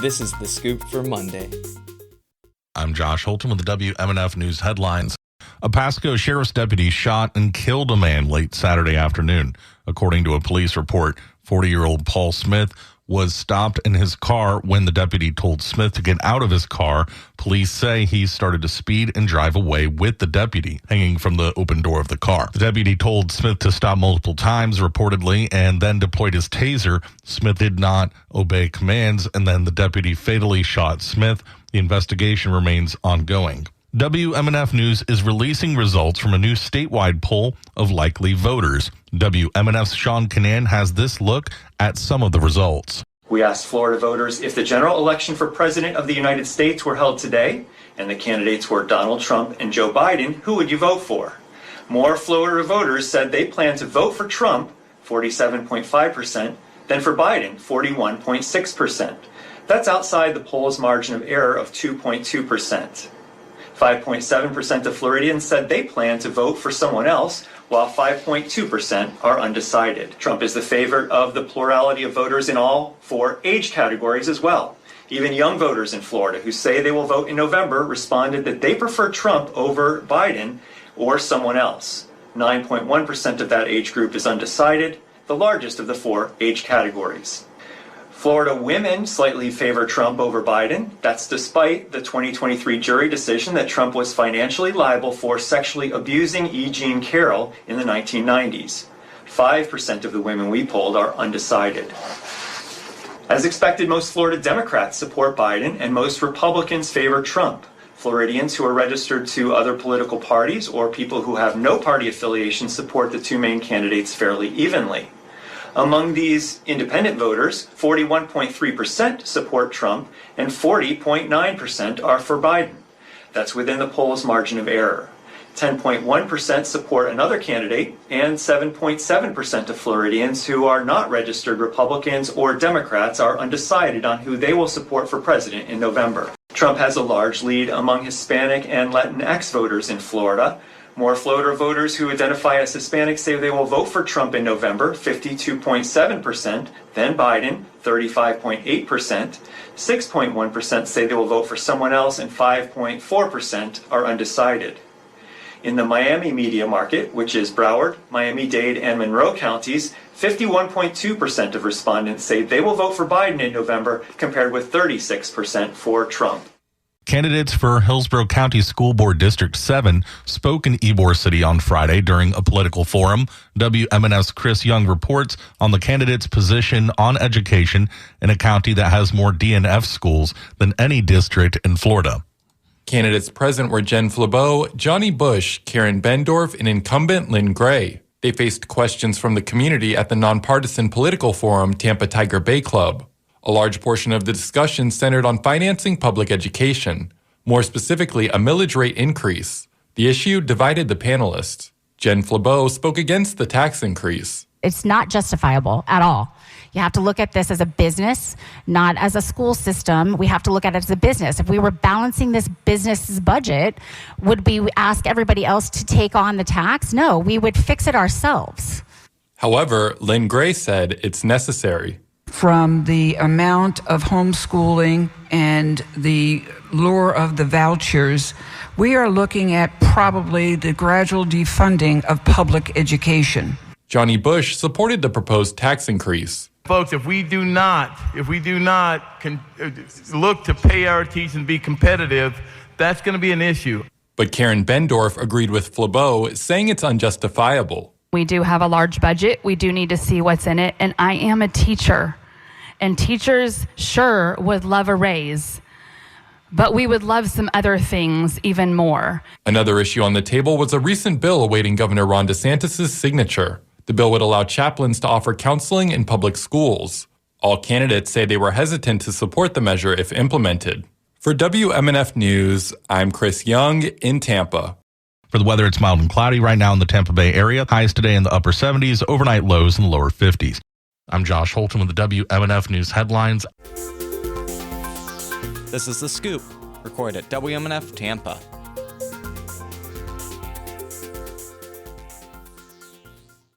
This is The Scoop for Monday. I'm Josh Holton with the WMNF News headlines. A Pasco sheriff's deputy shot and killed a man late Saturday afternoon. According to a police report, 40-year-old Paul Smith was stopped in his car when the deputy told Smith to get out of his car. Police say he started to speed and drive away with the deputy hanging from the open door of the car. The deputy told Smith to stop multiple times, reportedly, and then deployed his taser. Smith did not obey commands, and then the deputy fatally shot Smith. The investigation remains ongoing. WMNF News is releasing results from a new statewide poll of likely voters. WMNF's Sean Canan has this look at some of the results. We asked Florida voters if the general election for President of the United States were held today, and the candidates were Donald Trump and Joe Biden, who would you vote for? More Florida voters said they plan to vote for Trump, 47.5%, than for Biden, 41.6%. That's outside the poll's margin of error of 2.2%. 5.7% of Floridians said they plan to vote for someone else, while 5.2% are undecided. Trump is the favorite of the plurality of voters in all four age categories as well. Even young voters in Florida who say they will vote in November responded that they prefer Trump over Biden or someone else. 9.1% of that age group is undecided, the largest of the four age categories. Florida women slightly favor Trump over Biden. That's despite the 2023 jury decision that Trump was financially liable for sexually abusing E. Jean Carroll in the 1990s. 5% of the women we polled are undecided. As expected, most Florida Democrats support Biden and most Republicans favor Trump. Floridians who are registered to other political parties or people who have no party affiliation support the two main candidates fairly evenly. Among these independent voters, 41.3% support Trump and 40.9% are for Biden. That's within the poll's margin of error. 10.1% support another candidate, and 7.7% of Floridians who are not registered Republicans or Democrats are undecided on who they will support for president in November. Trump has a large lead among Hispanic and Latinx voters in Florida. More Florida voters who identify as Hispanic say they will vote for Trump in November, 52.7%, then Biden, 35.8%. 6.1% say they will vote for someone else, and 5.4% are undecided. In the Miami media market, which is Broward, Miami-Dade, and Monroe counties, 51.2% of respondents say they will vote for Biden in November, compared with 36% for Trump. Candidates for Hillsborough County School Board District 7 spoke in Ybor City on Friday during a political forum. WMNF's Chris Young reports on the candidates' position on education in a county that has more DNF schools than any district in Florida. Candidates present were Jen Flabeau, Johnny Bush, Karen Bendorf, and incumbent Lynn Gray. They faced questions from the community at the nonpartisan political forum Tampa Tiger Bay Club. A large portion of the discussion centered on financing public education, more specifically a millage rate increase. The issue divided the panelists. Jen Flabeau spoke against the tax increase. It's not justifiable at all. You have to look at this as a business, not as a school system. We have to look at it as a business. If we were balancing this business's budget, would we ask everybody else to take on the tax? No, we would fix it ourselves. However, Lynn Gray said it's necessary. From the amount of homeschooling and the lure of the vouchers, we are looking at probably the gradual defunding of public education. Johnny Bush supported the proposed tax increase. Folks, if we do not look to pay our teachers and be competitive, that's going to be an issue. But Karen Bendorf agreed with Flabeau, saying it's unjustifiable. We do have a large budget. We do need to see what's in it. And I am a teacher. And teachers sure would love a raise. But we would love some other things even more. Another issue on the table was a recent bill awaiting Governor Ron DeSantis' signature. The bill would allow chaplains to offer counseling in public schools. All candidates say they were hesitant to support the measure if implemented. For WMNF News, I'm Chris Young in Tampa. For the weather, it's mild and cloudy right now in the Tampa Bay area. Highs today in the upper 70s, overnight lows in the lower 50s. I'm Josh Holton with the WMNF News headlines. This is The Scoop, recorded at WMNF Tampa.